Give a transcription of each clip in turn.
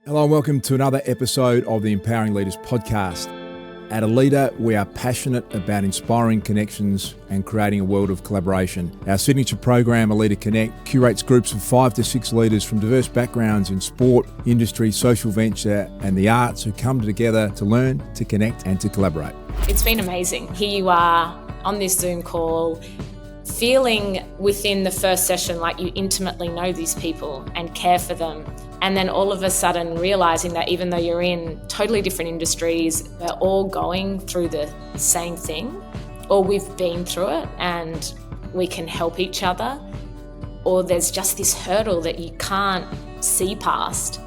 Hello and welcome to another episode of the Empowering Leaders podcast. At Aleda, we are passionate about inspiring connections and creating a world of collaboration. Our signature program, Aleda Connect, curates groups of 5 to 6 leaders from diverse backgrounds in sport, industry, social venture and the arts who come together to learn, to connect and to collaborate. It's been amazing. Here you are on this Zoom call, feeling within the first session like you intimately know these people and care for them. And then all of a sudden realising that even though you're in totally different industries, we're all going through the same thing, or we've been through it and we can help each other, or there's just this hurdle that you can't see past,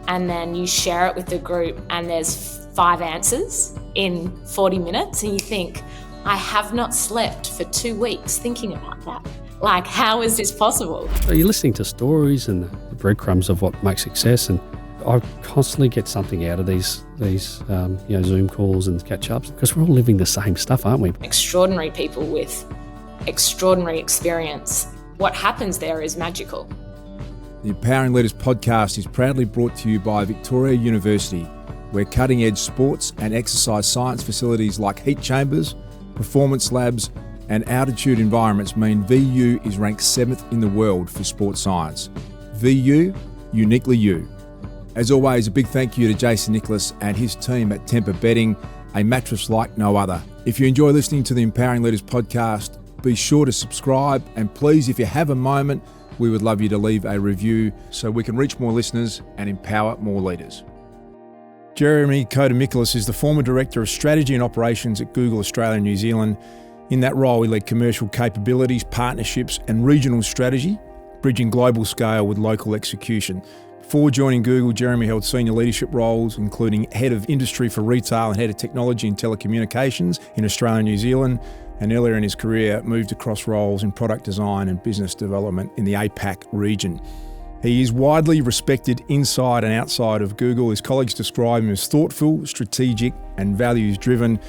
and then you share it with the group and there's 5 answers in 40 minutes and you think, I have not slept for 2 weeks thinking about that. Like, how is this possible? You're listening to stories and the breadcrumbs of what makes success, and I constantly get something out of these Zoom calls and catch-ups because we're all living the same stuff, aren't we? Extraordinary people with extraordinary experience. What happens there is magical. The Empowering Leaders podcast is proudly brought to you by Victoria University, where cutting-edge sports and exercise science facilities like heat chambers, performance labs, and altitude environments mean VU is ranked 7th in the world for sports science. VU, uniquely you. As always, a big thank you to Jason Nicholas and his team at Temper Bedding, a mattress like no other. If you enjoy listening to the Empowering Leaders podcast, be sure to subscribe, and please, if you have a moment, we would love you to leave a review so we can reach more listeners and empower more leaders. Jeremy Kodomichalos is the former Director of Strategy and Operations at Google Australia and New Zealand. In that role, he led commercial capabilities, partnerships and regional strategy, bridging global scale with local execution. Before joining Google, Jeremy held senior leadership roles, including Head of Industry for Retail and Head of Technology and Telecommunications in Australia and New Zealand, and earlier in his career moved across roles in product design and business development in the APAC region. He is widely respected inside and outside of Google. His colleagues describe him as thoughtful, strategic and values-driven.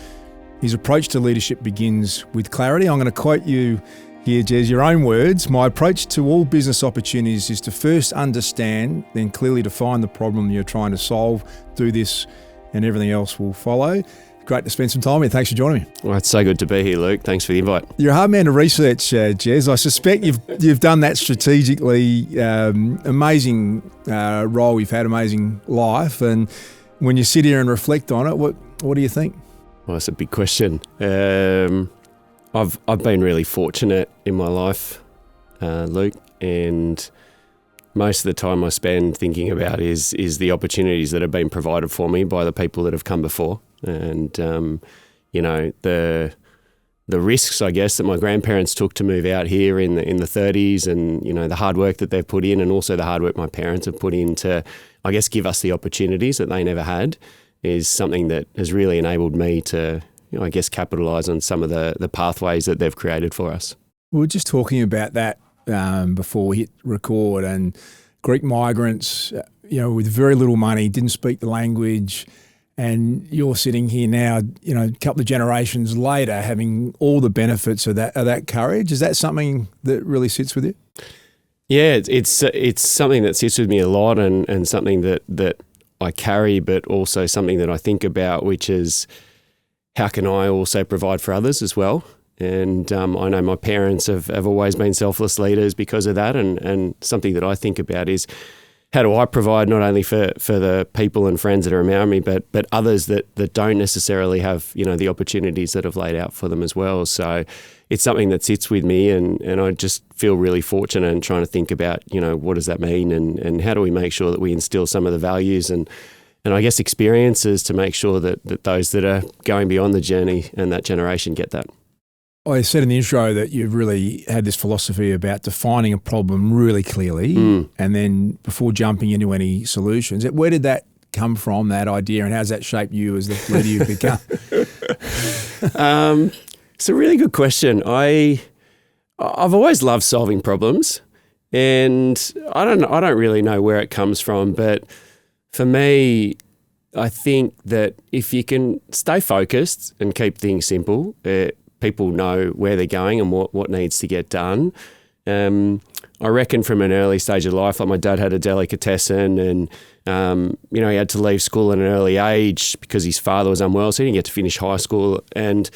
His approach to leadership begins with clarity. I'm going to quote you here, Jez, your own words. My approach to all business opportunities is to first understand, then clearly define the problem you're trying to solve. Do this and everything else will follow. Great to spend some time here. Thanks for joining me. Well, it's so good to be here, Luke. Thanks for the invite. You're a hard man to research, Jez. I suspect you've done that strategically. Amazing role you've had, amazing life. And when you sit here and reflect on it, what do you think? Well, that's a big question. I've been really fortunate in my life, Luke, and most of the time I spend thinking about is the opportunities that have been provided for me by the people that have come before, and the risks, I guess, that my grandparents took to move out here in the 30s, and the hard work that they've put in, and also the hard work my parents have put in to, I guess, give us the opportunities that they never had, is something that has really enabled me to, I guess, capitalise on some of the pathways that they've created for us. We were just talking about that before we hit record, and Greek migrants, with very little money, didn't speak the language, and you're sitting here now, a couple of generations later, having all the benefits of that courage. Is that something that really sits with you? Yeah, it's something that sits with me a lot, and something that I carry, but also something that I think about, which is how can I also provide for others as well? And I know my parents have always been selfless leaders because of that, and something that I think about is how do I provide not only for the people and friends that are around me, but others that don't necessarily have the opportunities that have laid out for them as well. So it's something that sits with me, and I just feel really fortunate and trying to think about what does that mean, and how do we make sure that we instill some of the values and I guess experiences to make sure that those that are going beyond the journey and that generation get that. I said in the intro that you've really had this philosophy about defining a problem really clearly, and then before jumping into any solutions. Where did that come from, that idea, and how does that shape you as the leader you've become? It's a really good question. I've always loved solving problems, and I don't really know where it comes from, but for me, I think that if you can stay focused and keep things simple, people know where they're going and what needs to get done. I reckon from an early stage of life, like my dad had a delicatessen and, he had to leave school at an early age because his father was unwell, so he didn't get to finish high school. And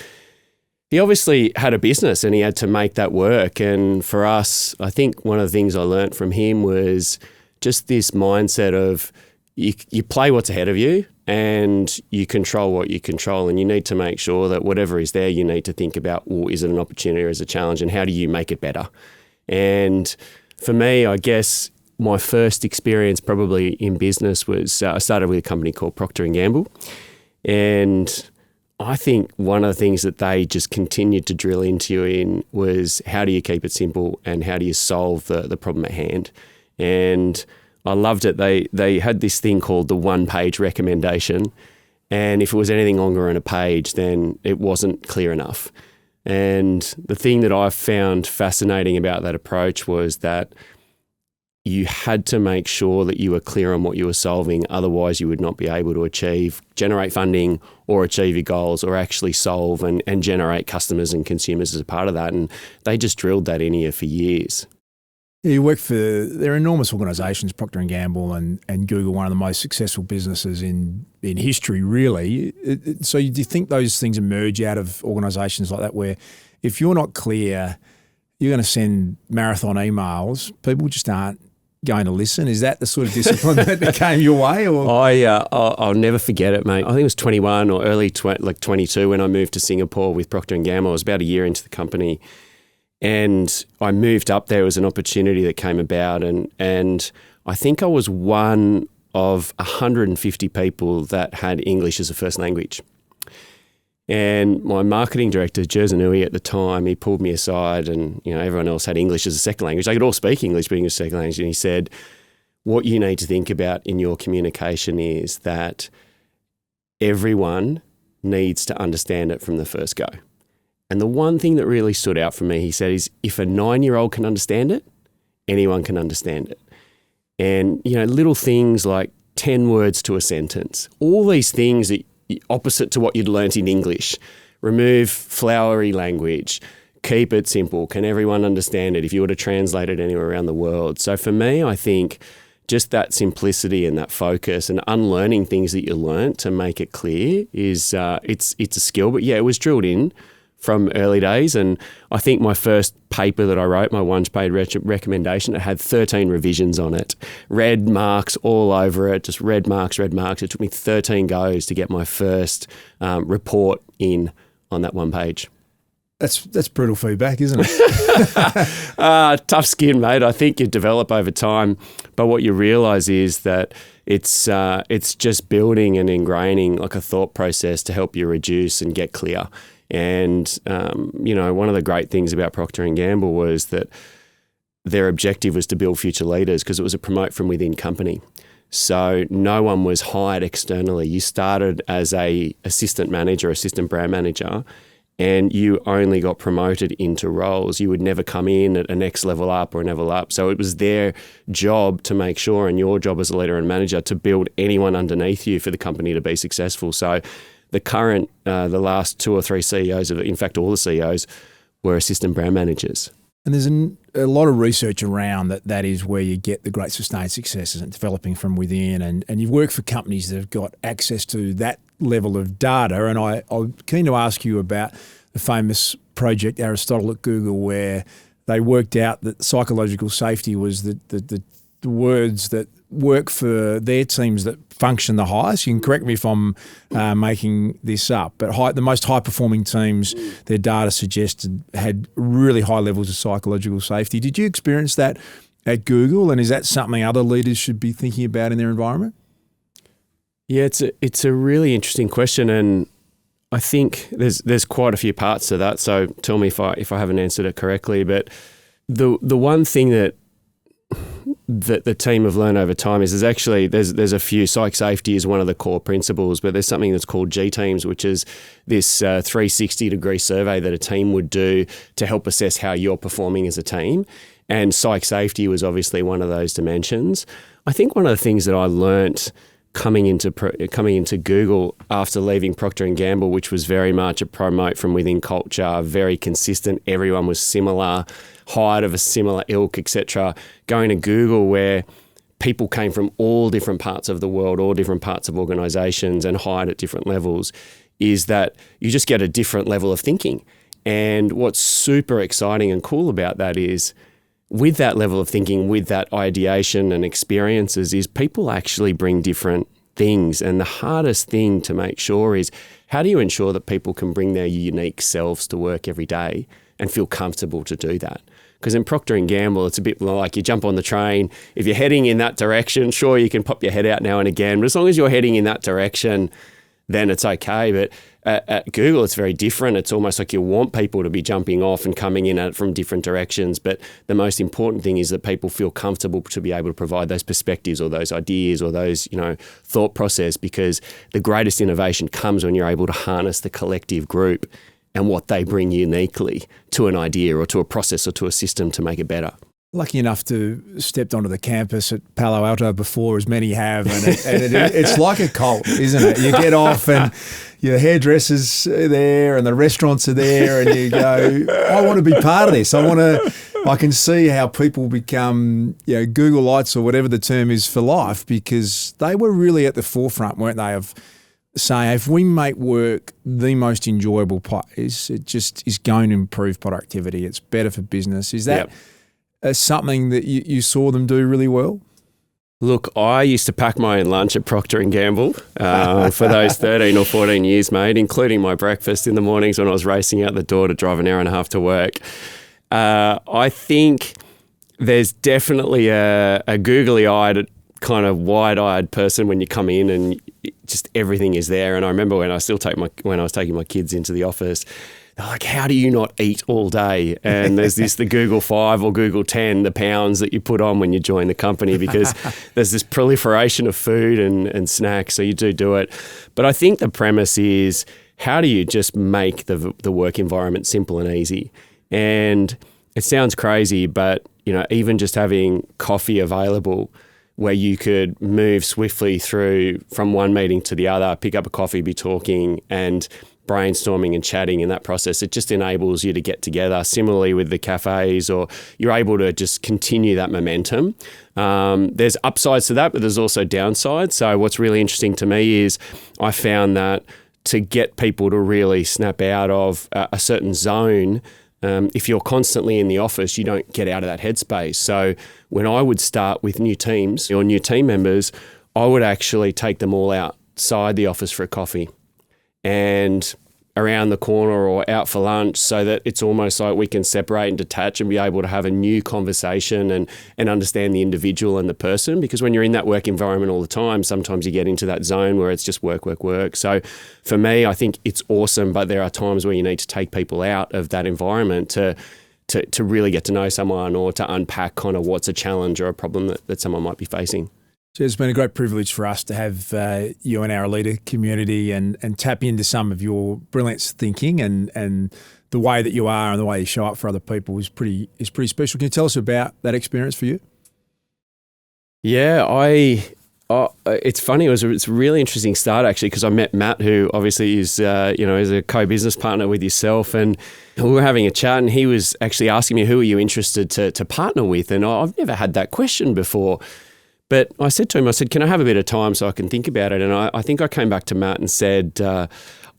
he obviously had a business and he had to make that work. And for us, I think one of the things I learnt from him was just this mindset of you play what's ahead of you and you control what you control, and you need to make sure that whatever is there, you need to think about, well, is it an opportunity or is it a challenge, and how do you make it better? And for me, I guess my first experience probably in business was I started with a company called Procter Gamble, and I think one of the things that they just continued to drill into you in was how do you keep it simple and how do you solve the problem at hand. And I loved it. They had this thing called the one-page recommendation, and if it was anything longer on a page, then it wasn't clear enough. And the thing that I found fascinating about that approach was that you had to make sure that you were clear on what you were solving. Otherwise, you would not be able to generate funding or achieve your goals or actually solve and generate customers and consumers as a part of that. And they just drilled that in you for years. Yeah, you work for, they're enormous organisations, Procter & Gamble and Google, one of the most successful businesses in history, really. So do you think those things emerge out of organisations like that where if you're not clear, you're going to send marathon emails, people just aren't going to listen? Is that the sort of discipline that came your way? Or? I'll never forget it, mate. I think it was 21 or early 22 when I moved to Singapore with Procter & Gamble. I was about a year into the company. And I moved up there. It was an opportunity that came about, and I think I was one of 150 people that had English as a first language. And my marketing director, Jersanui at the time, he pulled me aside, and everyone else had English as a second language. They could all speak English, being a second language. And he said, what you need to think about in your communication is that everyone needs to understand it from the first go. And the one thing that really stood out for me, he said, is if a 9-year-old can understand it, anyone can understand it. And, little things like 10 words to a sentence, all these things that opposite to what you'd learnt in English. Remove flowery language, keep it simple. Can everyone understand it if you were to translate it anywhere around the world? So for me, I think just that simplicity and that focus and unlearning things that you learnt to make it clear is it's a skill. But yeah, it was drilled in from early days. And I think my first paper that I wrote, my one-page recommendation, it had 13 revisions on it. Red marks all over it, just red marks. It took me 13 goes to get my first report in on that one page. That's brutal feedback, isn't it? Tough skin, mate. I think you develop over time. But what you realise is that it's just building and ingraining like a thought process to help you reduce and get clear. And, one of the great things about Procter & Gamble was that their objective was to build future leaders because it was a promote from within company. So no one was hired externally. You started as a assistant manager, assistant brand manager, and you only got promoted into roles. You would never come in at a next level up or a level up. So it was their job to make sure, and your job as a leader and manager, to build anyone underneath you for the company to be successful. So the last 2 or 3 CEOs in fact, all the CEOs were assistant brand managers. And there's a lot of research around that is where you get the great sustained successes and developing from within. And you've worked for companies that have got access to that level of data. And I'm keen to ask you about the famous project Aristotle at Google, where they worked out that psychological safety was the words that work for their teams that function the highest. You can correct me if I'm making this up, but the most high-performing teams, their data suggested, had really high levels of psychological safety. Did you experience that at Google, and is that something other leaders should be thinking about in their environment? Yeah, it's a really interesting question, and I think there's quite a few parts to that. So tell me if I haven't answered it correctly. But the one thing that the team have learned over time is there's a few. Psych safety is one of the core principles, but there's something that's called G teams, which is this 360-degree survey that a team would do to help assess how you're performing as a team. And psych safety was obviously one of those dimensions. I think one of the things that I learnt coming into Google after leaving Procter Gamble, which was very much a promote from within culture, very consistent. Everyone was similar, hired of a similar ilk, etc. Going to Google, where people came from all different parts of the world, all different parts of organizations, and hired at different levels, is that you just get a different level of thinking. And what's super exciting and cool about that is, with that level of thinking, with that ideation and experiences, is people actually bring different things. And the hardest thing to make sure is, how do you ensure that people can bring their unique selves to work every day and feel comfortable to do that? Because in Procter & Gamble, it's a bit like you jump on the train. If you're heading in that direction, sure, you can pop your head out now and again. But as long as you're heading in that direction, then it's okay. But at Google, it's very different. It's almost like you want people to be jumping off and coming in at it from different directions. But the most important thing is that people feel comfortable to be able to provide those perspectives or those ideas or those, thought process, because the greatest innovation comes when you're able to harness the collective group and what they bring uniquely to an idea or to a process or to a system to make it better. Lucky enough to stepped onto the campus at Palo Alto before, as many have, and it's like a cult, isn't it? You get off and your hairdressers are there and the restaurants are there, and you go, I want to be part of this. I can see how people become, Googleites or whatever the term is for life, because they were really at the forefront, weren't they, of saying, if we make work the most enjoyable place, it just is going to improve productivity. It's better for business. Is that something that you saw them do really well? Look, I used to pack my own lunch at Procter & Gamble for those 13 or 14 years, mate, including my breakfast in the mornings when I was racing out the door to drive an hour and a half to work. I think there's definitely a googly-eyed, kind of wide-eyed person when you come in and just everything is there. And I remember when I was taking my kids into the office, they're like, how do you not eat all day? And there's the Google 5 or Google 10, the pounds that you put on when you join the company, because there's this proliferation of food and snacks. So you do it. But I think the premise is, how do you just make the work environment simple and easy? And it sounds crazy, but even just having coffee available where you could move swiftly through from one meeting to the other, pick up a coffee, be talking and brainstorming and chatting in that process, it just enables you to get together. Similarly with the cafes, or you're able to just continue that momentum. There's upsides to that, but there's also downsides. So what's really interesting to me is I found that to get people to really snap out of a certain zone, if you're constantly in the office, you don't get out of that headspace. So when I would start with new teams or new team members, I would actually take them all outside the office for a coffee and around the corner or out for lunch, so that it's almost like we can separate and detach and be able to have a new conversation and understand the individual and the person. Because when you're in that work environment all the time, sometimes you get into that zone where it's just work. So for me, I think it's awesome, but there are times where you need to take people out of that environment to really get to know someone, or to unpack kind of what's a challenge or a problem that someone might be facing. So it's been a great privilege for us to have you in our Aleda community and tap into some of your brilliant thinking, and the way that you are and the way you show up for other people is pretty special. Can you tell us about that experience for you? Yeah, it's funny. It's a really interesting start, actually, because I met Matt, who obviously is a co-business partner with yourself, and we were having a chat, and he was actually asking me, who are you interested to partner with? And I've never had that question before. But I said to him, can I have a bit of time so I can think about it? And I think I came back to Matt and said,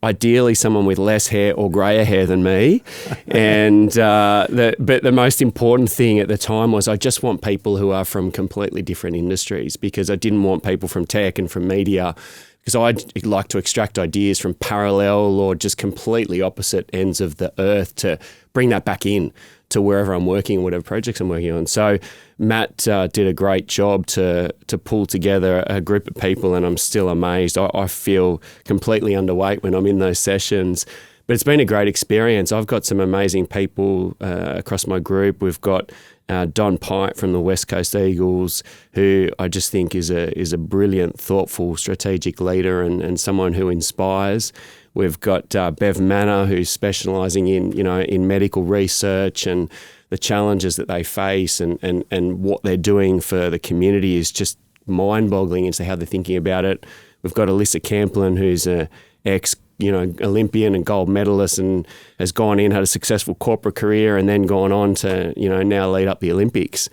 ideally someone with less hair or greyer hair than me. And but the most important thing at the time was, I just want people who are from completely different industries, because I didn't want people from tech and from media, because I'd like to extract ideas from parallel or just completely opposite ends of the earth to bring that back in to wherever I'm working, whatever projects I'm working on. So Matt did a great job to pull together a group of people, and I'm still amazed. I feel completely underweight when I'm in those sessions, but it's been a great experience. I've got some amazing people across my group. We've got Don Pite from the West Coast Eagles, who I just think is a brilliant, thoughtful, strategic leader and someone who inspires. We've got Bev Manor, who's specialising in medical research, and the challenges that they face and what they're doing for the community is just mind-boggling as to how they're thinking about it. We've got Alyssa Camplin, who's a Olympian and gold medalist and has gone in, had a successful corporate career and then gone on to, now lead up the Olympics.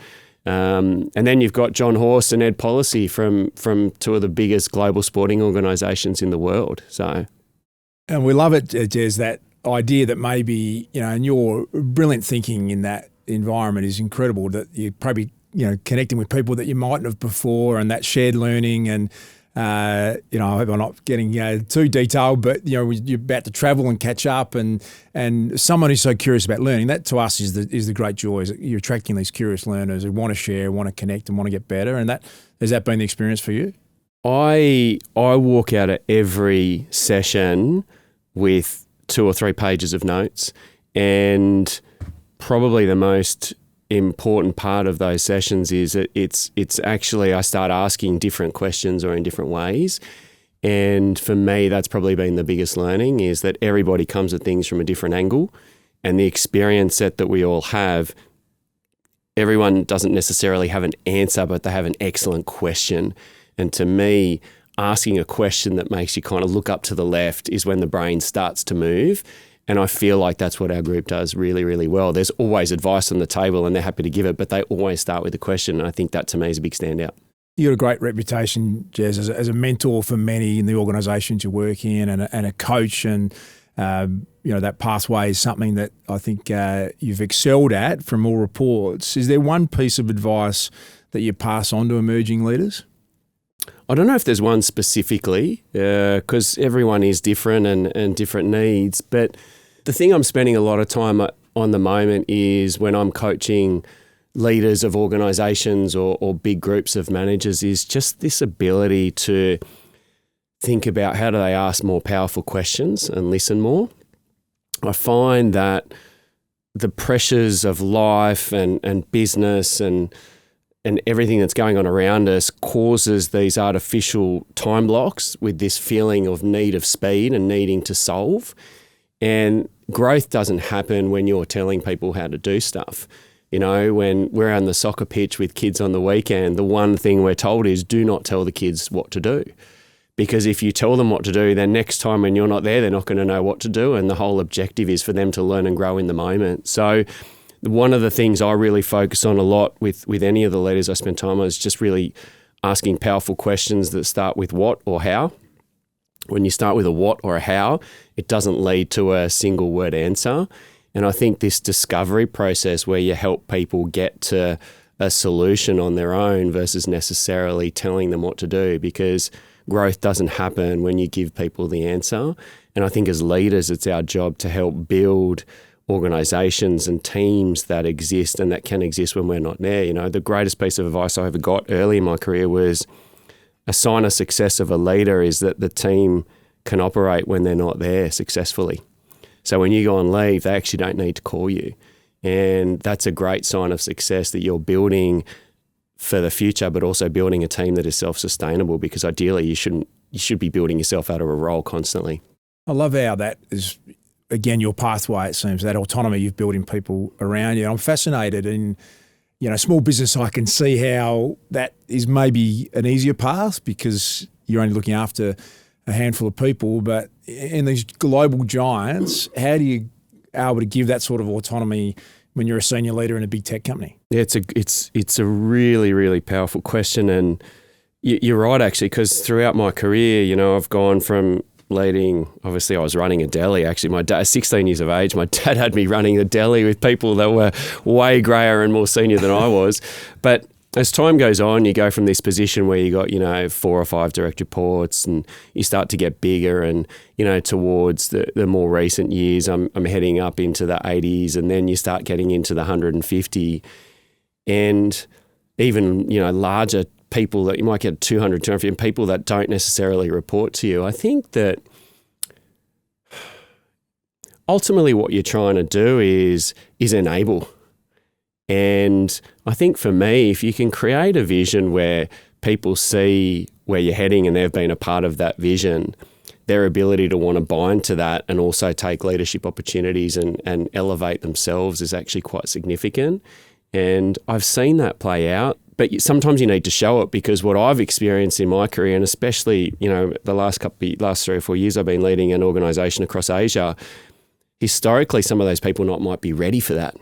And then you've got John Horst and Ed Policy from two of the biggest global sporting organisations in the world. And we love it, Jez, that idea that maybe, and your brilliant thinking in that environment is incredible, that you're probably, connecting with people that you mightn't have before, and that shared learning. And, I hope I'm not getting too detailed, but, you're about to travel and catch up, and someone who's so curious about learning, that to us is the great joy, is that you're attracting these curious learners who want to share, want to connect and want to get better. And has that been the experience for you? I walk out of every session with 2 or 3 pages of notes, and probably the most important part of those sessions is that it's actually, I start asking different questions or in different ways. And for me, that's probably been the biggest learning, is that everybody comes at things from a different angle, and the experience set that we all have, everyone doesn't necessarily have an answer, but they have an excellent question. And to me, asking a question that makes you kind of look up to the left is when the brain starts to move. And I feel like that's what our group does really, really well. There's always advice on the table and they're happy to give it, but they always start with a question. And I think that to me is a big standout. You've got a great reputation, Jez, as a mentor for many in the organisations you work in, and a coach. And, that pathway is something that I think you've excelled at from all reports. Is there one piece of advice that you pass on to emerging leaders? I don't know if there's one specifically, because everyone is different and different needs. But the thing I'm spending a lot of time on the moment is when I'm coaching leaders of organisations or big groups of managers, is just this ability to think about how do they ask more powerful questions and listen more. I find that the pressures of life and business and everything that's going on around us causes these artificial time blocks with this feeling of need of speed and needing to solve. And growth doesn't happen when you're telling people how to do stuff. When we're on the soccer pitch with kids on the weekend, the one thing we're told is do not tell the kids what to do. Because if you tell them what to do, then next time when you're not there, they're not going to know what to do. And the whole objective is for them to learn and grow in the moment. So one of the things I really focus on a lot with any of the leaders I spend time on is just really asking powerful questions that start with what or how. When you start with a what or a how, it doesn't lead to a single word answer. And I think this discovery process where you help people get to a solution on their own versus necessarily telling them what to do, because growth doesn't happen when you give people the answer. And I think as leaders, it's our job to help build organisations and teams that exist and that can exist when we're not there. The greatest piece of advice I ever got early in my career was a sign of success of a leader is that the team can operate when they're not there successfully. So when you go on leave, they actually don't need to call you. And that's a great sign of success, that you're building for the future, but also building a team that is self-sustainable, because ideally you should be building yourself out of a role constantly. I love how that is, again, your pathway, it seems, that autonomy you've built in people around you. I'm fascinated in, small business, I can see how that is maybe an easier path because you're only looking after a handful of people. But in these global giants, how do you able to give that sort of autonomy when you're a senior leader in a big tech company? Yeah, it's a really, really powerful question. And you're right, actually, because throughout my career, I've gone from leading, obviously I was running a deli. Actually, my dad, 16 years of age, my dad had me running a deli with people that were way grayer and more senior than I was. But as time goes on, you go from this position where you got, 4 or 5 direct reports, and you start to get bigger, and, towards the more recent years, I'm heading up into the 80s, and then you start getting into the 150 and even, larger people that you might get 200, 250, and people that don't necessarily report to you. I think that ultimately what you're trying to do is enable. And I think for me, if you can create a vision where people see where you're heading and they've been a part of that vision, their ability to want to buy into that and also take leadership opportunities and elevate themselves is actually quite significant. And I've seen that play out But sometimes you need to show it, because what I've experienced in my career, and especially, the last 3 or 4 years I've been leading an organisation across Asia, historically some of those people might be ready for that,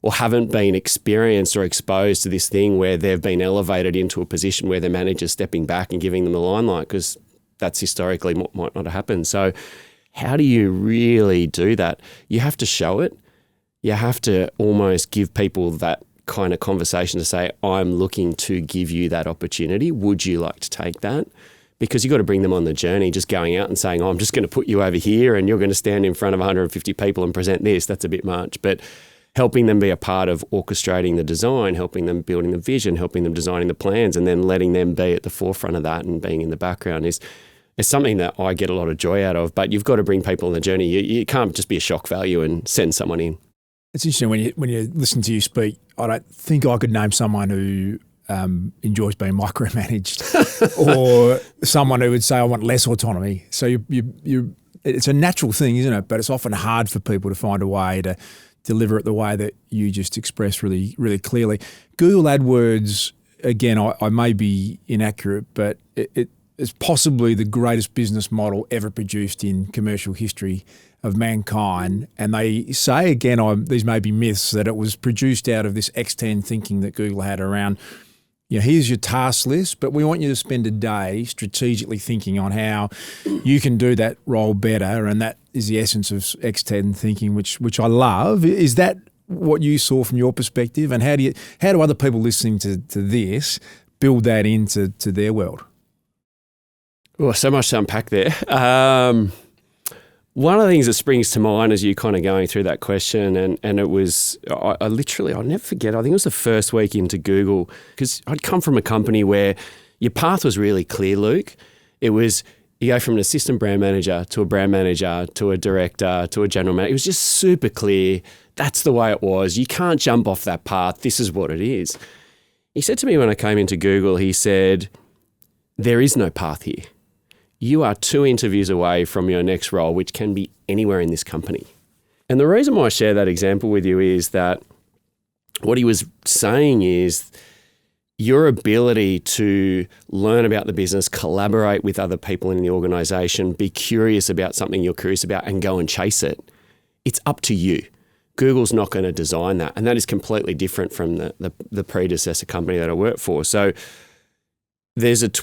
or haven't been experienced or exposed to this thing where they've been elevated into a position where their manager's stepping back and giving them the limelight, because that's historically what might not have happened. So how do you really do that? You have to show it. You have to almost give people that kind of conversation to say, I'm looking to give you that opportunity. Would you like to take that? Because you've got to bring them on the journey. Just going out and saying, I'm just going to put you over here and you're going to stand in front of 150 people and present this, that's a bit much. But helping them be a part of orchestrating the design, helping them building the vision, helping them designing the plans, and then letting them be at the forefront of that and being in the background is something that I get a lot of joy out of. But you've got to bring people on the journey. You can't just be a shock value and send someone in. It's interesting when you listen to you speak. I don't think I could name someone who enjoys being micromanaged, or someone who would say, I want less autonomy. So it's a natural thing, isn't it? But it's often hard for people to find a way to deliver it the way that you just expressed really, really clearly. Google AdWords, again, I may be inaccurate, but it's possibly the greatest business model ever produced in commercial history of mankind. And they say, again, these may be myths, that it was produced out of this X10 thinking that Google had around, here's your task list, but we want you to spend a day strategically thinking on how you can do that role better. And that is the essence of X10 thinking, which I love. Is that what you saw from your perspective? And how do other people listening to this build that into their world? Oh, so much to unpack there. One of the things that springs to mind as you kind of going through that question, and it was, I'll never forget, I think it was the first week into Google, because I'd come from a company where your path was really clear, Luke. It was, you go from an assistant brand manager to a brand manager to a director to a general manager. It was just super clear. That's the way it was. You can't jump off that path. This is what it is. He said to me when I came into Google, he said, there is no path here. You are 2 interviews away from your next role, which can be anywhere in this company. And the reason why I share that example with you is that what he was saying is your ability to learn about the business, collaborate with other people in the organisation, be curious about something you're curious about and go and chase it. It's up to you. Google's not going to design that. And that is completely different from the predecessor company that I worked for. So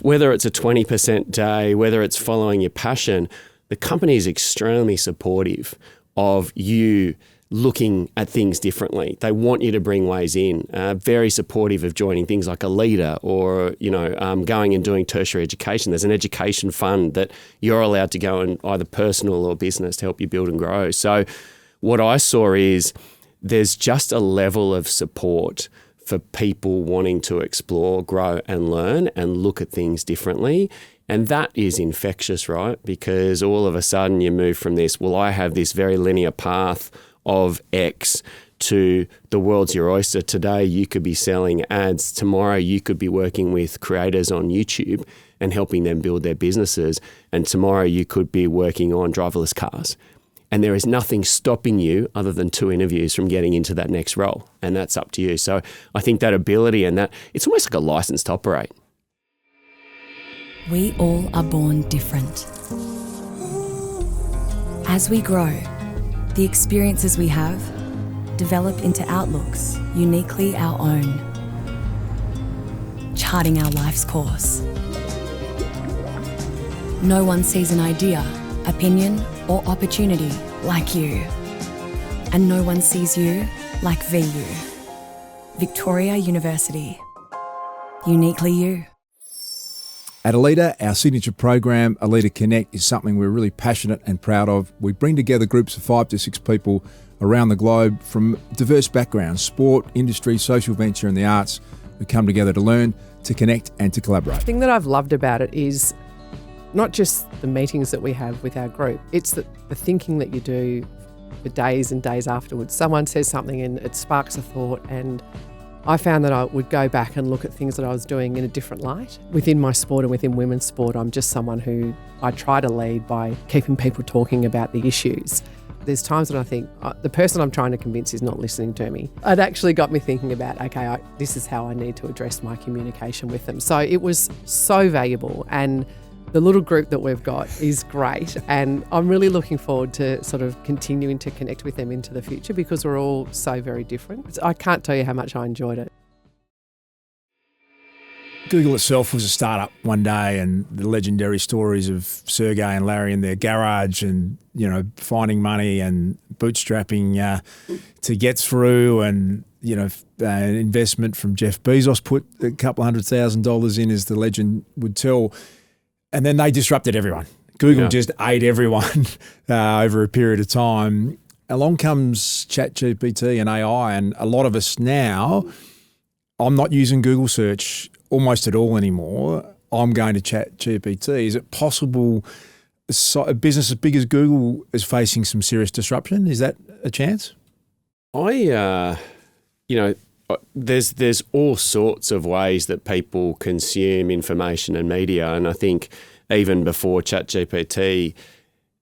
whether it's a 20% day, whether it's following your passion, the company is extremely supportive of you looking at things differently. They want you to bring ways in, very supportive of joining things like Aleda or, going and doing tertiary education. There's an education fund that you're allowed to go and either personal or business to help you build and grow. So what I saw is there's just a level of support for people wanting to explore, grow and learn and look at things differently. And that is infectious, right? Because all of a sudden you move from this, well, I have this very linear path of X to the world's your oyster. Today you could be selling ads. Tomorrow you could be working with creators on YouTube and helping them build their businesses. And tomorrow you could be working on driverless cars. And there is nothing stopping you other than 2 interviews from getting into that next role. And that's up to you. So I think that ability and that, it's almost like a license to operate. We all are born different. As we grow, the experiences we have develop into outlooks uniquely our own, charting our life's course. No one sees an idea, opinion, or opportunity like you. And no one sees you like VU. Victoria University. Uniquely you. At Aleda, our signature program, Aleda Connect, is something we're really passionate and proud of. We bring together groups of 5 to 6 people around the globe from diverse backgrounds, sport, industry, social venture and the arts, who come together to learn, to connect and to collaborate. The thing that I've loved about it is not just the meetings that we have with our group, it's the thinking that you do for days and days afterwards. Someone says something and it sparks a thought, and I found that I would go back and look at things that I was doing in a different light. Within my sport and within women's sport, I'm just someone who I try to lead by keeping people talking about the issues. there's times when I think the person I'm trying to convince is not listening to me. It actually got me thinking about, okay, this is how I need to address my communication with them. So it was so valuable, and the little group that we've got is great, and I'm really looking forward to sort of continuing to connect with them into the future because we're all so very different. I can't tell you how much I enjoyed it. Google itself was a startup one day, and the legendary stories of Sergey and Larry in their garage and, finding money and bootstrapping to get through, and, an investment from Jeff Bezos put a couple $100,000 in, as the legend would tell. And then they disrupted everyone. Google just ate everyone over a period of time. Along comes ChatGPT and AI, and a lot of us now, I'm not using Google search almost at all anymore. I'm going to ChatGPT. Is it possible a business as big as Google is facing some serious disruption? Is that a chance? There's all sorts of ways that people consume information and media, and I think even before ChatGPT,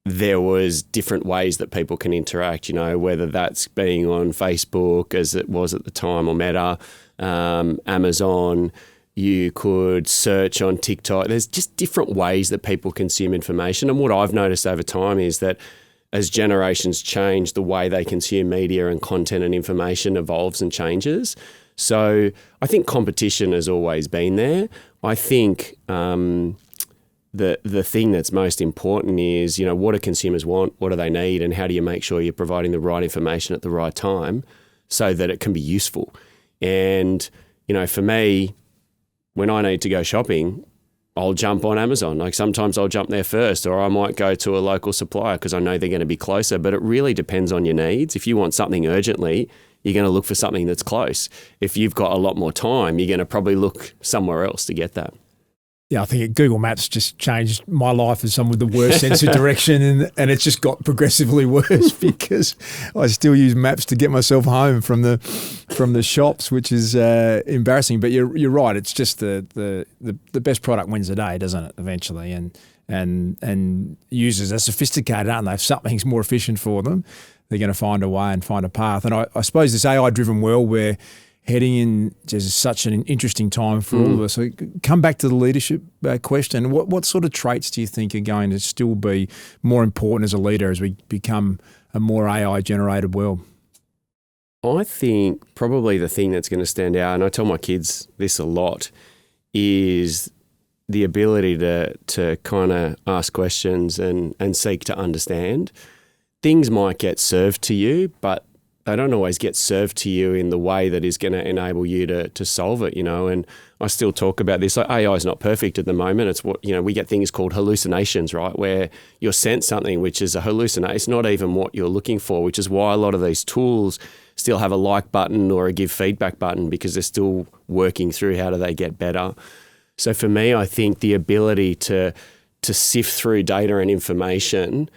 there was different ways that people can interact. Whether that's being on Facebook, as it was at the time, or Meta, Amazon. You could search on TikTok. There's just different ways that people consume information, and what I've noticed over time is that as generations change, the way they consume media and content and information evolves and changes. So I think competition has always been there. I think the thing that's most important is, what do consumers want, what do they need, and how do you make sure you're providing the right information at the right time so that it can be useful. And, for me, when I need to go shopping, I'll jump on Amazon. Like sometimes I'll jump there first, or I might go to a local supplier because I know they're going to be closer, but it really depends on your needs. If you want something urgently, you're going to look for something that's close. If you've got a lot more time, you're going to probably look somewhere else to get that. Yeah, I think Google Maps just changed my life as someone with the worst sense of direction, and it's just got progressively worse because I still use maps to get myself home from the shops, which is embarrassing. But you're right; it's just the best product wins the day, doesn't it? Eventually, and users are sophisticated, aren't they? If something's more efficient for them, they're going to find a way and find a path. And I suppose this AI-driven world where heading in just such an interesting time for all of us. So come back to the leadership question. What sort of traits do you think are going to still be more important as a leader as we become a more AI-generated world? I think probably the thing that's going to stand out, and I tell my kids this a lot, is the ability to kind of ask questions and seek to understand. Things might get served to you, but they don't always get served to you in the way that is going to enable you to solve it, and I still talk about this. Like AI is not perfect at the moment. It's what, we get things called hallucinations, right? Where you're sent something which is a hallucination. It's not even what you're looking for, which is why a lot of these tools still have a like button or a give feedback button because they're still working through how do they get better. So for me, I think the ability to sift through data and information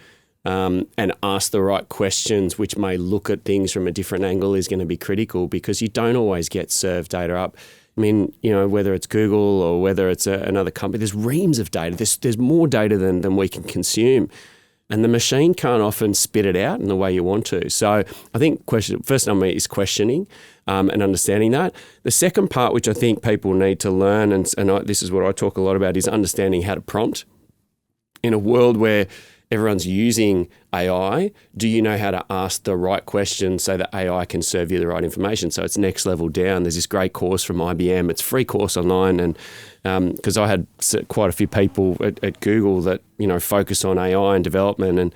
and ask the right questions, which may look at things from a different angle, is going to be critical because you don't always get served data up. I mean, whether it's Google or whether it's another company, there's reams of data. There's more data than we can consume. And the machine can't often spit it out in the way you want to. So I think first number is questioning and understanding that. The second part, which I think people need to learn, and this is what I talk a lot about, is understanding how to prompt. In a world where everyone's using AI, do you know how to ask the right questions so that AI can serve you the right information? So it's next level down. There's this great course from IBM. It's a free course online, and because I had quite a few people at Google that focus on AI and development and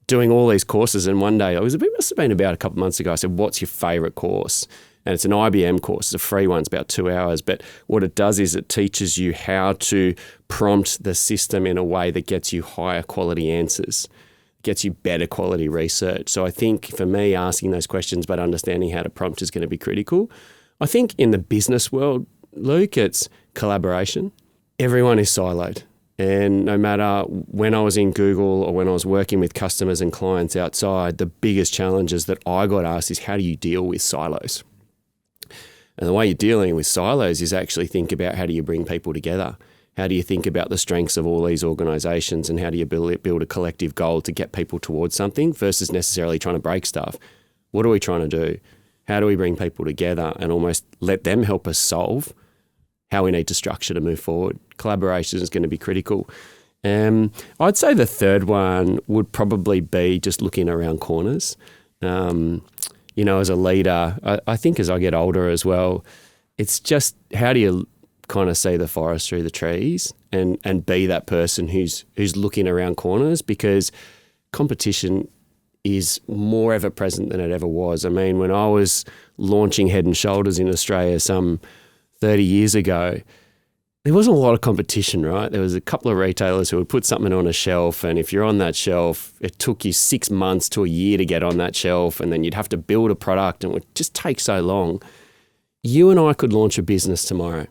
doing all these courses. And one day, it must have been about a couple of months ago, I said, "What's your favourite course?" And it's an IBM course. It's a free one. It's about 2 hours. But what it does is it teaches you how to prompt the system in a way that gets you higher quality answers, gets you better quality research. So I think for me, asking those questions but understanding how to prompt is going to be critical. I think in the business world, Luke, it's collaboration. Everyone is siloed. And no matter when I was in Google or when I was working with customers and clients outside, the biggest challenges that I got asked is how do you deal with silos? And the way you're dealing with silos is actually think about how do you bring people together? How do you think about the strengths of all these organisations, and how do you build a collective goal to get people towards something versus necessarily trying to break stuff? What are we trying to do? How do we bring people together and almost let them help us solve how we need to structure to move forward? Collaboration is going to be critical. I'd say the third one would probably be just looking around corners. As a leader, I think as I get older as well, it's just how do you kind of see the forest through the trees and be that person who's looking around corners, because competition is more ever present than it ever was. I mean, when I was launching Head and Shoulders in Australia some 30 years ago, there wasn't a lot of competition, right? There was a couple of retailers who would put something on a shelf, and if you're on that shelf, it took you 6 months to a year to get on that shelf, and then you'd have to build a product, and it would just take so long. You and I could launch a business tomorrow,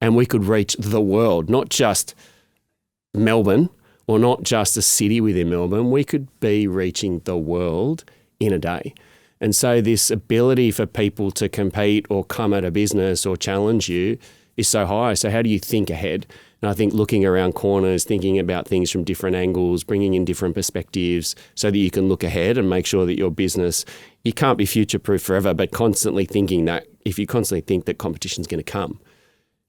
and we could reach the world, not just Melbourne or not just a city within Melbourne. We could be reaching the world in a day. And so this ability for people to compete or come at a business or challenge you is so high. So how do you think ahead? And I think looking around corners, thinking about things from different angles, bringing in different perspectives so that you can look ahead and make sure that your business, you can't be future-proof forever, but constantly thinking that if you constantly think that competition's going to come,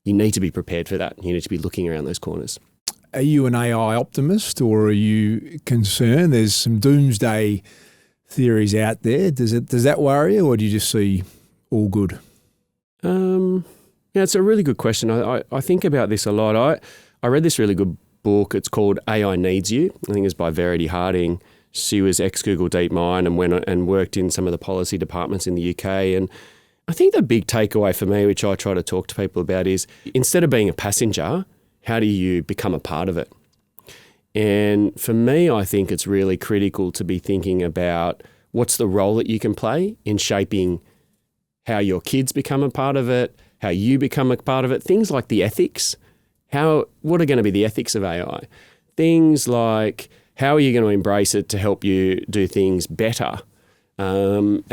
you need to be prepared for that. You need to be looking around those corners. Are you an AI optimist, or are you concerned? There's some doomsday theories out there. Does that worry you, or do you just see all good? Yeah, it's a really good question. I think about this a lot. I read this really good book. It's called AI Needs You. I think it's by Verity Harding. She was ex-Google DeepMind and went and worked in some of the policy departments in the UK. And I think the big takeaway for me, which I try to talk to people about, is instead of being a passenger, how do you become a part of it? And for me, I think it's really critical to be thinking about what's the role that you can play in shaping how your kids become a part of it, how you become a part of it, things like the ethics. What are going to be the ethics of AI? Things like how are you going to embrace it to help you do things better? And,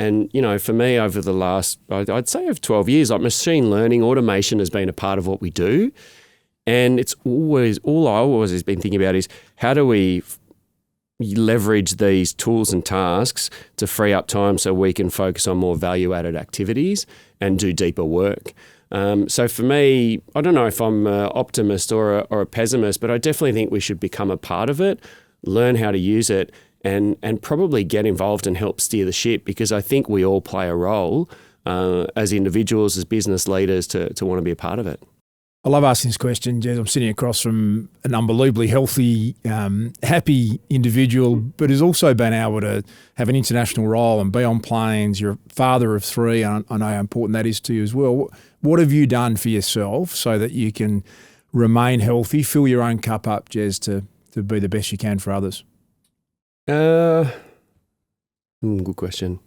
for me, over the last, I'd say over 12 years, like machine learning, automation has been a part of what we do. And it's always, all I always has been thinking about is how do we leverage these tools and tasks to free up time so we can focus on more value-added activities and do deeper work. So for me, I don't know if I'm an optimist or a pessimist, but I definitely think we should become a part of it, learn how to use it, and probably get involved and help steer the ship, because I think we all play a role as individuals, as business leaders, to want to be a part of it. I love asking this question, Jez. I'm sitting across from an unbelievably healthy, happy individual, but has also been able to have an international role and be on planes. You're a father of 3. I know how important that is to you as well. What have you done for yourself so that you can remain healthy, fill your own cup up, Jez, to be the best you can for others? Good question.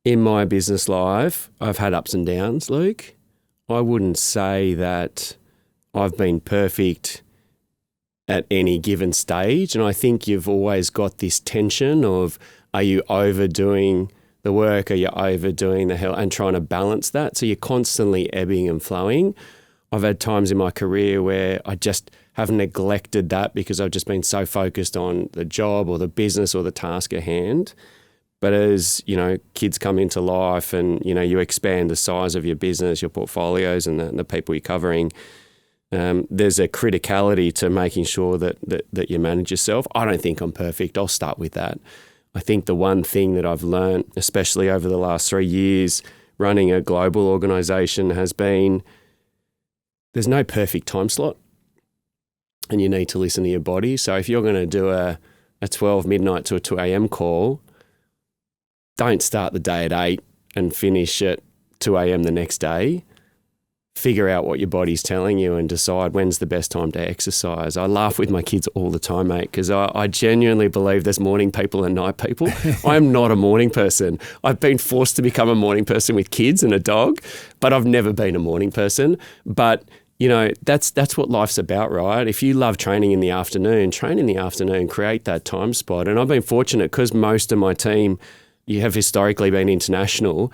In my business life, I've had ups and downs, Luke. I wouldn't say that I've been perfect at any given stage. And I think you've always got this tension of, are you overdoing the work? Are you overdoing the hell? And trying to balance that. So you're constantly ebbing and flowing. I've had times in my career where I just have neglected that because I've just been so focused on the job or the business or the task at hand. But as, kids come into life and, you expand the size of your business, your portfolios and the people you're covering, there's a criticality to making sure that you manage yourself. I don't think I'm perfect. I'll start with that. I think the one thing that I've learned, especially over the last 3 years, running a global organisation, has been there's no perfect time slot and you need to listen to your body. So if you're going to do a 12 midnight to a 2 a.m. call, don't start the day at 8 and finish at 2 a.m. the next day. Figure out what your body's telling you and decide when's the best time to exercise. I laugh with my kids all the time, mate, because I genuinely believe there's morning people and night people. I am not a morning person. I've been forced to become a morning person with kids and a dog, but I've never been a morning person. But that's what life's about, right? If you love training in the afternoon, train in the afternoon, create that time spot. And I've been fortunate because most of my team, you have historically been international.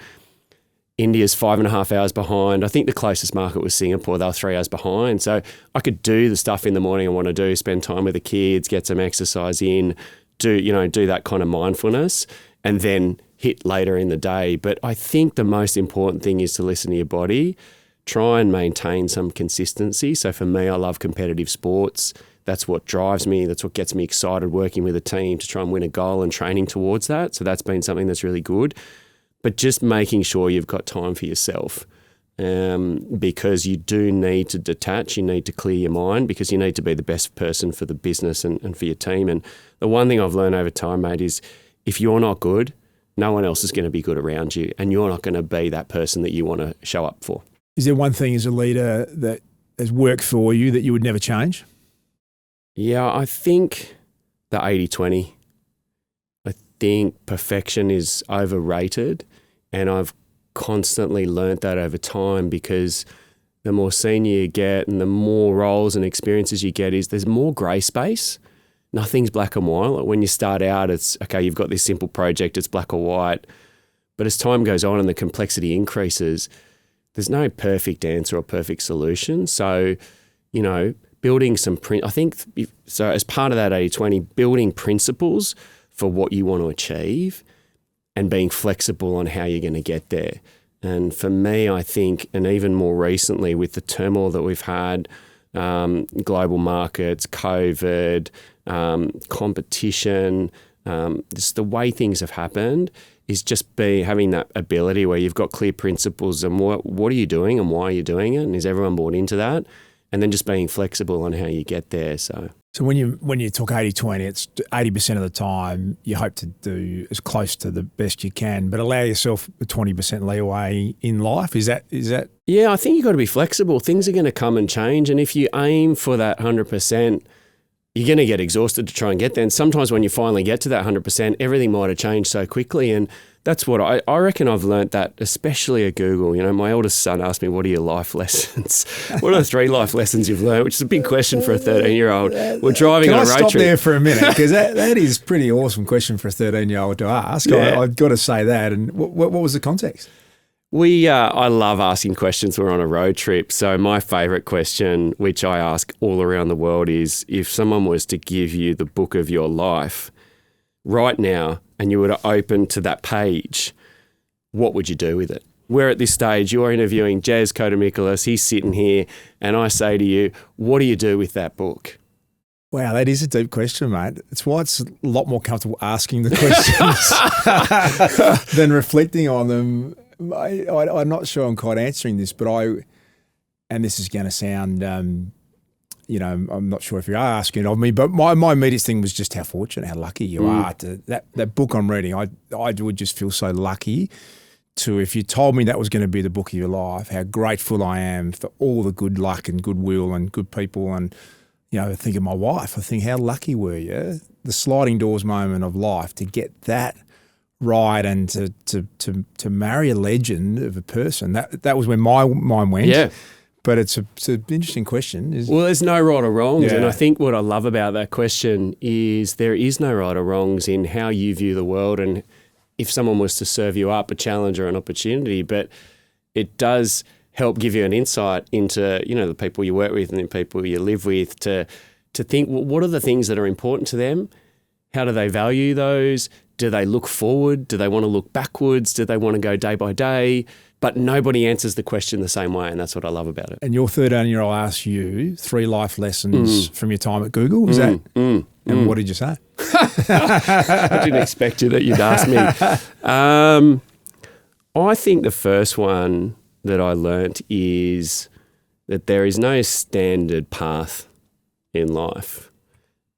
India's 5.5 hours behind. I think the closest market was Singapore. They were 3 hours behind. So I could do the stuff in the morning I want to do, spend time with the kids, get some exercise in, do that kind of mindfulness, and then hit later in the day. But I think the most important thing is to listen to your body, try and maintain some consistency. So for me, I love competitive sports. That's what drives me. That's what gets me excited working with a team to try and win a goal and training towards that. So that's been something that's really good. But just making sure you've got time for yourself, because you do need to detach, you need to clear your mind, because you need to be the best person for the business and for your team. And the one thing I've learned over time, mate, is if you're not good, no one else is going to be good around you, and you're not going to be that person that you want to show up for. Is there one thing as a leader that has worked for you that you would never change? Yeah, I think the 80-20. I think perfection is overrated, and I've constantly learnt that over time, because the more senior you get and the more roles and experiences you get, is there's more grey space. Nothing's black and white. Like when you start out, it's, okay, you've got this simple project, it's black or white. But as time goes on and the complexity increases, there's no perfect answer or perfect solution. So, building some I think so as part of that 80-20, building principles for what you want to achieve and being flexible on how you're going to get there. And for me, I think, and even more recently with the turmoil that we've had, global markets, COVID, competition, just the way things have happened, is just having that ability where you've got clear principles and what are you doing and why are you doing it, and is everyone bought into that? And then just being flexible on how you get there. So when you talk 80-20, it's 80% of the time you hope to do as close to the best you can, but allow yourself a 20% leeway in life. Is that? Yeah, I think you've got to be flexible. Things are going to come and change, and if you aim for that 100%, you're going to get exhausted to try and get there. And sometimes when you finally get to that 100%, everything might have changed so quickly. And that's what I reckon I've learnt that, especially at Google. My oldest son asked me, what are your life lessons? What are the 3 life lessons you've learned? Which is a big question for a 13-year-old. We're driving on a road trip. Can I stop there for a minute? Because that is a pretty awesome question for a 13-year-old to ask. Yeah. I've got to say that. And what was the context? I love asking questions when we're on a road trip. So my favourite question, which I ask all around the world, is if someone was to give you the book of your life right now and you were to open to that page, what would you do with it? We're at this stage, you're interviewing Jez Kodomichalos, he's sitting here, and I say to you, what do you do with that book? Wow, that is a deep question, mate. It's why it's a lot more comfortable asking the questions than reflecting on them. I'm not sure I'm quite answering this, but and this is going to sound, I'm not sure if you are asking of me, but my immediate thing was just how fortunate, how lucky you are to that book I'm reading. I would just feel so lucky to, if you told me that was going to be the book of your life, how grateful I am for all the good luck and goodwill and good people. And, I think of my wife, I think how lucky were you? The sliding doors moment of life to get that right and to marry a legend of a person. That was where my mind went. Yeah. But it's an interesting question. Well, there's no right or wrongs. Yeah. And I think what I love about that question is there is no right or wrongs in how you view the world and if someone was to serve you up a challenge or an opportunity. But it does help give you an insight into, the people you work with and the people you live with to think, well, what are the things that are important to them? How do they value those? Do they look forward? Do they want to look backwards? Do they want to go day by day? But nobody answers the question the same way, and that's what I love about it. And your 13-year-old asked you 3 life lessons from your time at Google, is that? And what did you say? I didn't expect that you'd ask me. I think the first one that I learnt is that there is no standard path in life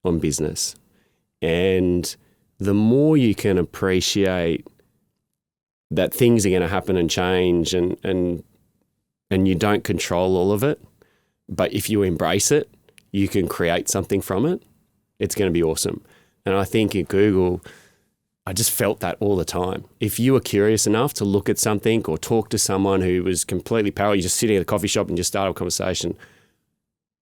on business. And the more you can appreciate that things are going to happen and change and you don't control all of it, but if you embrace it, you can create something from it, it's going to be awesome. And I think at Google, I just felt that all the time. If you were curious enough to look at something or talk to someone who was completely parallel, you're just sitting at a coffee shop and just start a conversation,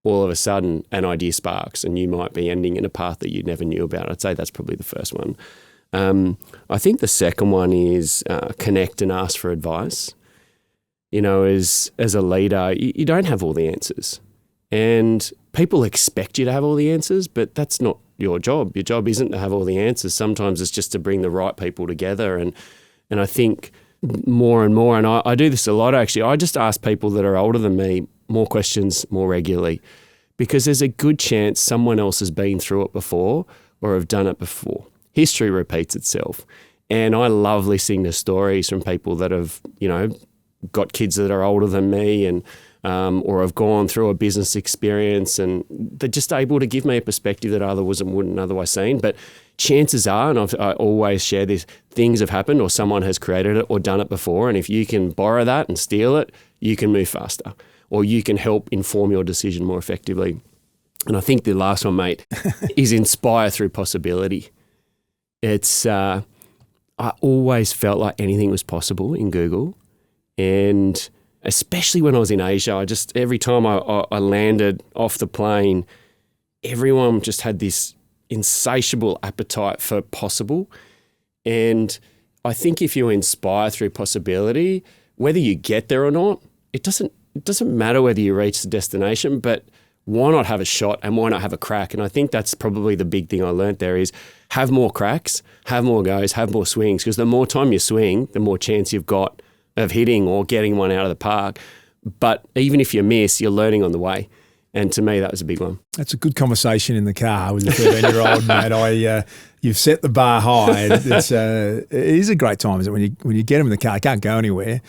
all of a sudden an idea sparks and you might be ending in a path that you never knew about. I'd say that's probably the first one. I think the second one is connect and ask for advice. as a leader, you don't have all the answers. And people expect you to have all the answers, but that's not your job. Your job isn't to have all the answers. Sometimes it's just to bring the right people together. And I think more and more, and I do this a lot actually, I just ask people that are older than me more questions more regularly, because there's a good chance someone else has been through it before or have done it before. History repeats itself. And I love listening to stories from people that have, got kids that are older than me and or have gone through a business experience, and they're just able to give me a perspective that others wouldn't otherwise seen. But chances are, and I always share this, things have happened or someone has created it or done it before. And if you can borrow that and steal it, you can move faster, or you can help inform your decision more effectively. And I think the last one, mate, is inspire through possibility. It's I always felt like anything was possible in Google. And especially when I was in Asia, every time I landed off the plane, everyone just had this insatiable appetite for possible. And I think if you inspire through possibility, whether you get there or not, it doesn't matter whether you reach the destination, but why not have a shot and why not have a crack? And I think that's probably the big thing I learned there is have more cracks, have more goes, have more swings, because the more time you swing, the more chance you've got of hitting or getting one out of the park. But even if you miss, you're learning on the way. And to me, that was a big one. That's a good conversation in the car with a 13-year-old, mate. You've set the bar high. It is a great time, isn't it? When you get them in the car, can't go anywhere,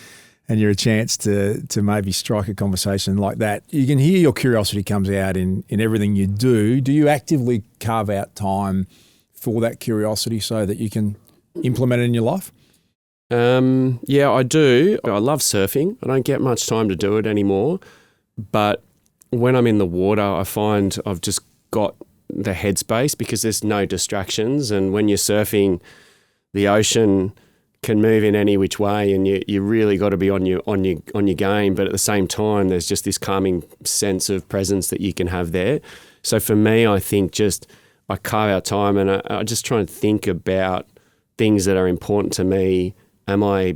and you're a chance to maybe strike a conversation like that. You can hear your curiosity comes out in everything you do. Do you actively carve out time for that curiosity so that you can implement it in your life? Yeah, I do. I love surfing. I don't get much time to do it anymore, but when I'm in the water, I find I've just got the headspace because there's no distractions. And when you're surfing, the ocean can move in any which way, and you really got to be on your game. But at the same time, there's just this calming sense of presence that you can have there. So for me, I think I carve out time, and I just try and think about things that are important to me. Am I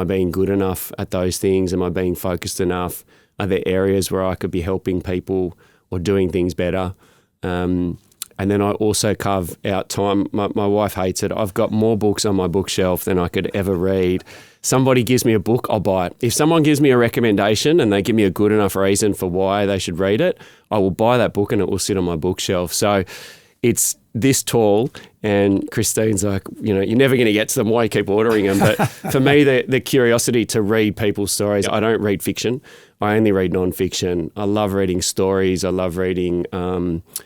being good enough at those things? Am I being focused enough? Are there areas where I could be helping people or doing things better? And then I also carve out time. My wife hates it. I've got more books on my bookshelf than I could ever read. Somebody gives me a book, I'll buy it. If someone gives me a recommendation and they give me a good enough reason for why they should read it, I will buy that book and it will sit on my bookshelf. So it's this tall, and Christine's like, you're never going to get to them. Why you keep ordering them? But for me, the curiosity to read people's stories. I don't read fiction. I only read non-fiction. I love reading stories. I love reading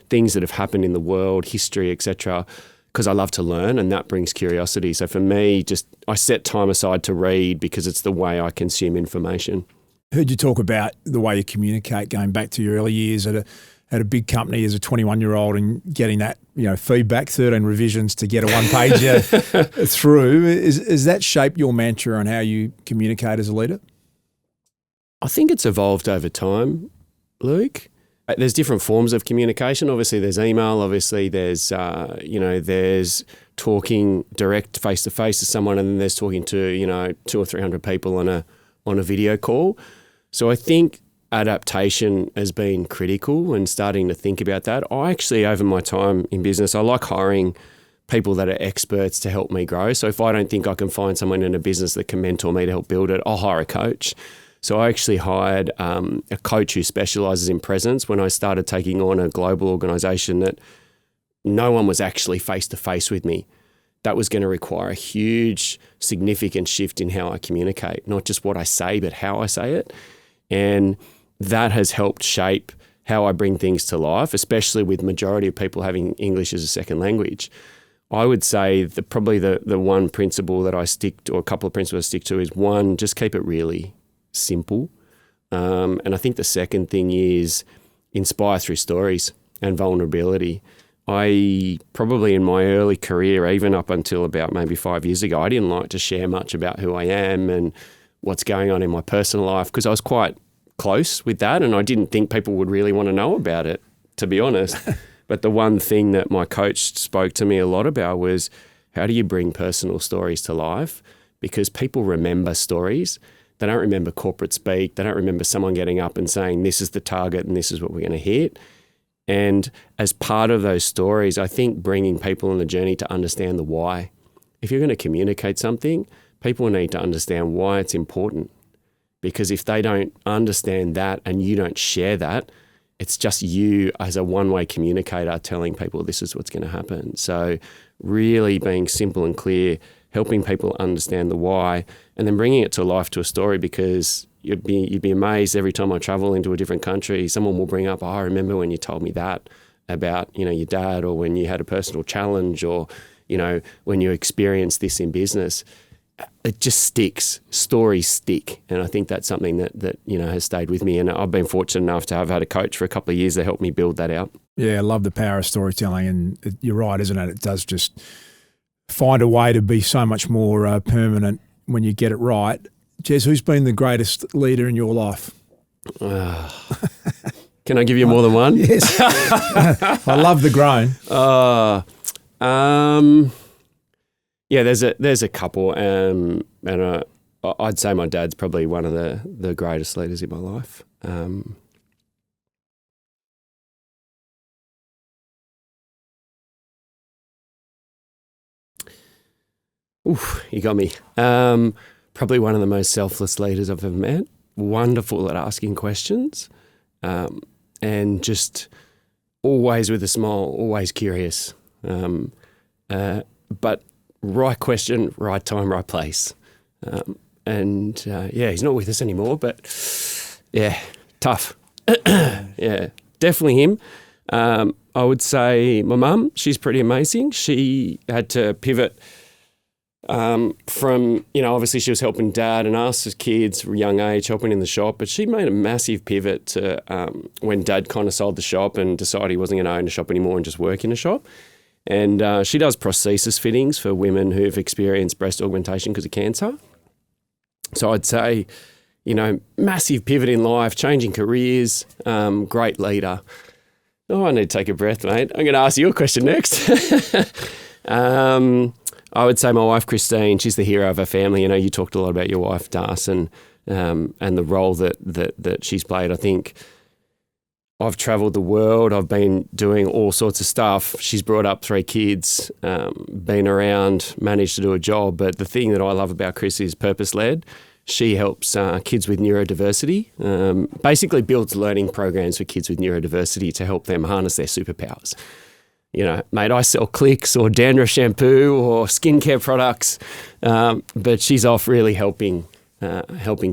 things that have happened in the world, history, etc., because I love to learn, and that brings curiosity. So for me, I set time aside to read because it's the way I consume information. Heard you talk about the way you communicate, going back to your early years at a big company as a 21-year-old and getting that feedback, 13 revisions to get a one-pager through. Is that shaped your mantra on how you communicate as a leader? I think it's evolved over time, Luke. There's different forms of communication. Obviously, there's email. Obviously, there's there's talking direct face-to-face to someone, and then there's talking to 200 or 300 people on a video call. So I think adaptation has been critical and starting to think about that. I actually, over my time in business, I like hiring people that are experts to help me grow. So if I don't think I can find someone in a business that can mentor me to help build it, I'll hire a coach. So I actually hired a coach who specialises in presence when I started taking on a global organisation that no one was actually face-to-face with me. That was going to require a huge, significant shift in how I communicate, not just what I say, but how I say it. And that has helped shape how I bring things to life, especially with majority of people having English as a second language. I would say probably the one principle that I stick to, or a couple of principles I stick to, is one, just keep it really simple. And I think the second thing is inspire through stories and vulnerability. I probably in my early career, even up until about maybe 5 years ago, I didn't like to share much about who I am and what's going on in my personal life because I was quite close with that and I didn't think people would really want to know about it, to be honest. But the one thing that my coach spoke to me a lot about was how do you bring personal stories to life? Because people remember stories. They don't remember corporate speak. They don't remember someone getting up and saying, this is the target and this is what we're going to hit. And as part of those stories, I think bringing people on the journey to understand the why. If you're going to communicate something, people need to understand why it's important. Because if they don't understand that and you don't share that, it's just you as a one-way communicator telling people this is what's going to happen. So really being simple and clear, helping people understand the why, and then bringing it to life to a story, because you'd be amazed every time I travel into a different country, someone will bring up, I remember when you told me that about, your dad, or when you had a personal challenge, or, when you experienced this in business. It just sticks. Stories stick. And I think that's something that has stayed with me. And I've been fortunate enough to have had a coach for a couple of years that helped me build that out. Yeah, I love the power of storytelling. And you're right, isn't it? It does just find a way to be so much more permanent when you get it right. Jez, who's been the greatest leader in your life? Can I give you more than one? Yes. I love the groan. Yeah, there's a couple, and I'd say my dad's probably one of the greatest leaders in my life. You got me. Probably one of the most selfless leaders I've ever met. Wonderful at asking questions, and just always with a smile, always curious. But right question, right time, right place. He's not with us anymore, but yeah, tough. Yeah, definitely him. I would say my mum, she's pretty amazing. She had to pivot from, obviously she was helping dad and us as kids, young age, helping in the shop, but she made a massive pivot to when dad kind of sold the shop and decided he wasn't going to own a shop anymore and just work in a shop. And she does prosthesis fittings for women who've experienced breast augmentation because of cancer. So I'd say, massive pivot in life, changing careers, great leader. Oh, I need to take a breath, mate. I'm going to ask you a question next. I would say my wife, Christine, she's the hero of our family. You talked a lot about your wife, Das, and the role that she's played. I think I've travelled the world. I've been doing all sorts of stuff. She's brought up 3 kids, been around, managed to do a job. But the thing that I love about Chris is purpose-led. She helps kids with neurodiversity, basically builds learning programs for kids with neurodiversity to help them harness their superpowers. Mate, I sell clicks or dandruff shampoo or skincare products, but she's off really helping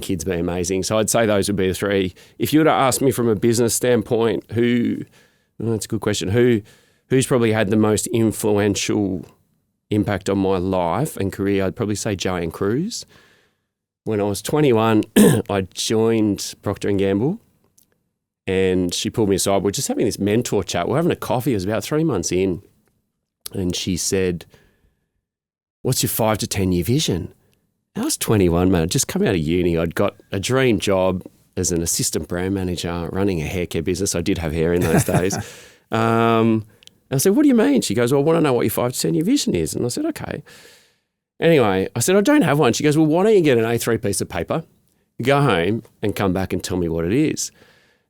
kids be amazing. So I'd say those would be the 3. If you were to ask me from a business standpoint, that's a good question. Who's probably had the most influential impact on my life and career? I'd probably say Joanne Cruz. When I was 21, I joined Procter Gamble, and she pulled me aside. We're just having this mentor chat. We're having a coffee. It was about 3 months in, and she said, "What's your 5 to 10 year vision?" I was 21, man. I'd just come out of uni. I'd got a dream job as an assistant brand manager running a hair care business. I did have hair in those days. I said, "What do you mean?" She goes, "Well, I want to know what your 5 to 10 year vision is." And I said, "Okay." Anyway, I said, "I don't have one." She goes, "Well, why don't you get an A3 piece of paper, go home and come back and tell me what it is?"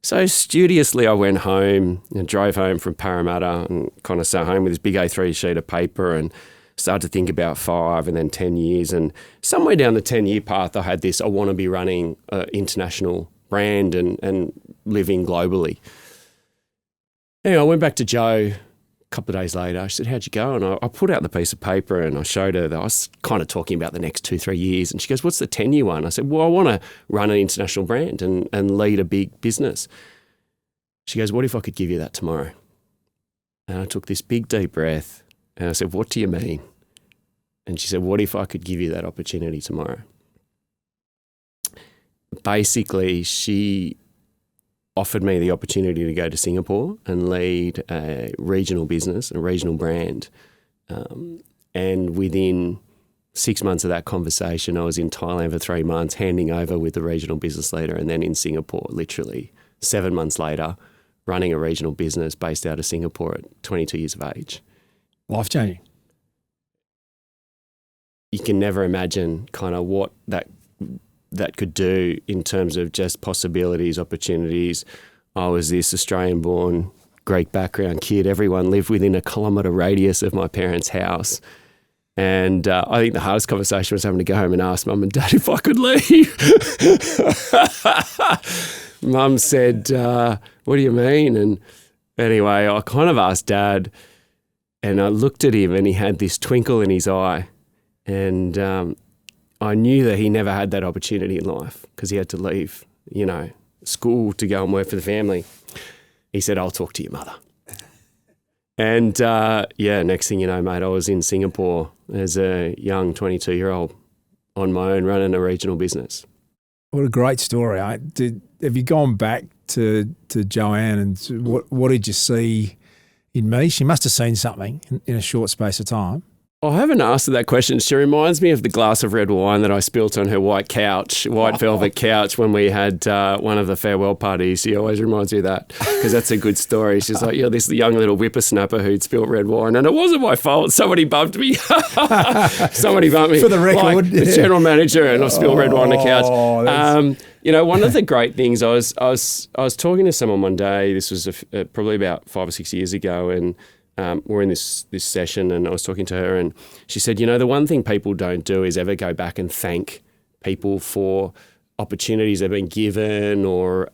So studiously, I went home and drove home from Parramatta and kind of sat home with this big A3 sheet of paper and started to think about 5 and then 10 years. And somewhere down the 10-year path, I had this, I want to be running an international brand and living globally. Anyway, I went back to Jo a couple of days later. I said, "How'd you go?" And I put out the piece of paper and I showed her that I was kind of talking about the next 2-3 years. And she goes, "What's the 10-year one?" I said, "Well, I want to run an international brand and lead a big business." She goes, "What if I could give you that tomorrow?" And I took this big deep breath and I said, "What do you mean?" And she said, "What if I could give you that opportunity tomorrow?" Basically, she offered me the opportunity to go to Singapore and lead a regional business, a regional brand. And within 6 months of that conversation, I was in Thailand for 3 months, handing over with the regional business leader, and then in Singapore, literally 7 months later, running a regional business based out of Singapore at 22 years of age. Life-changing. You can never imagine kind of what that could do in terms of just possibilities, opportunities. I was this Australian-born, Greek background kid. Everyone lived within a kilometre radius of my parents' house. And I think the hardest conversation was having to go home and ask Mum and Dad if I could leave. Mum said, what do you mean? And anyway, I kind of asked Dad, and I looked at him and he had this twinkle in his eye. And I knew that he never had that opportunity in life because he had to leave, school to go and work for the family. He said, I'll talk to your mother. And next thing you know, mate, I was in Singapore as a young 22-year-old on my own running a regional business. What a great story. Have you gone back to Joanne and what did you see in me? She must have seen something in a short space of time. I haven't asked her that question. She reminds me of the glass of red wine that I spilt on her white velvet couch when we had one of the farewell parties. She always reminds me of that because that's a good story. She's like, you're this young little whippersnapper who'd spilt red wine, and it wasn't my fault. Somebody bumped me. Somebody bumped me. For the record. Like the general manager, and I spilled red wine on the couch. One of the great things, I was talking to someone one day, this was probably about 5 or 6 years ago, and we're in this session, and I was talking to her, and she said, the one thing people don't do is ever go back and thank people for opportunities they've been given, or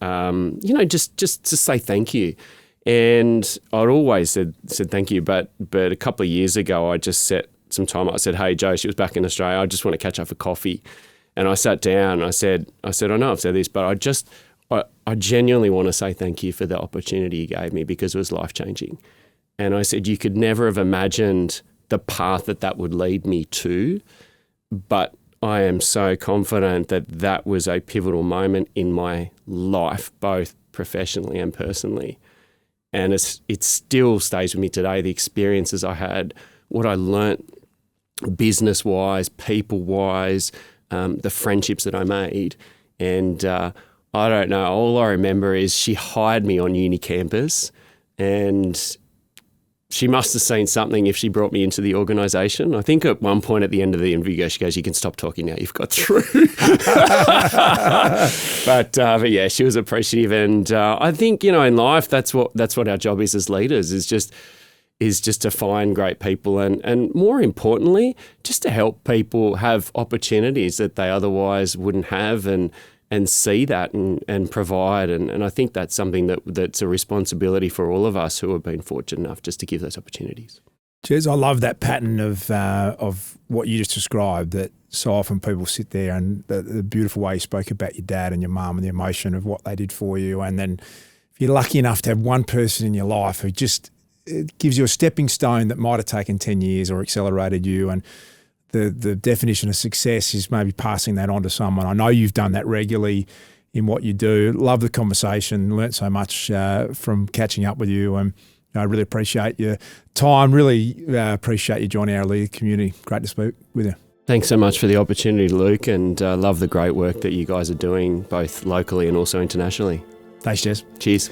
just to say thank you. And I'd always said thank you, but a couple of years ago, I just set some time. I said, hey Joe, she was back in Australia, I just want to catch up for coffee. And I sat down and I said, I know I've said this, but I genuinely want to say thank you for the opportunity you gave me because it was life-changing. And I said, you could never have imagined the path that would lead me to, but I am so confident that was a pivotal moment in my life, both professionally and personally. And it still stays with me today, the experiences I had, what I learnt business-wise, people-wise, the friendships that I made. And I don't know, all I remember is she hired me on uni campus, and she must have seen something if she brought me into the organisation. I think at one point at the end of the interview, she goes, you can stop talking now, you've got through. But yeah, she was appreciative. And I think, in life, that's what our job is as leaders, is just to find great people and more importantly, just to help people have opportunities that they otherwise wouldn't have and see that and provide. And I think that's something that's a responsibility for all of us who have been fortunate enough just to give those opportunities. Jez, I love that pattern of what you just described, that so often people sit there and the beautiful way you spoke about your dad and your mum and the emotion of what they did for you. And then if you're lucky enough to have one person in your life who just it gives you a stepping stone that might have taken 10 years or accelerated you, and the definition of success is maybe passing that on to someone. I know you've done that regularly in what you do. Love the conversation, learnt so much from catching up with you, and I really appreciate your time, really appreciate you joining our Aleda community. Great to speak with you. Thanks so much for the opportunity, Luke, and love the great work that you guys are doing both locally and also internationally. Thanks, Jez. Cheers.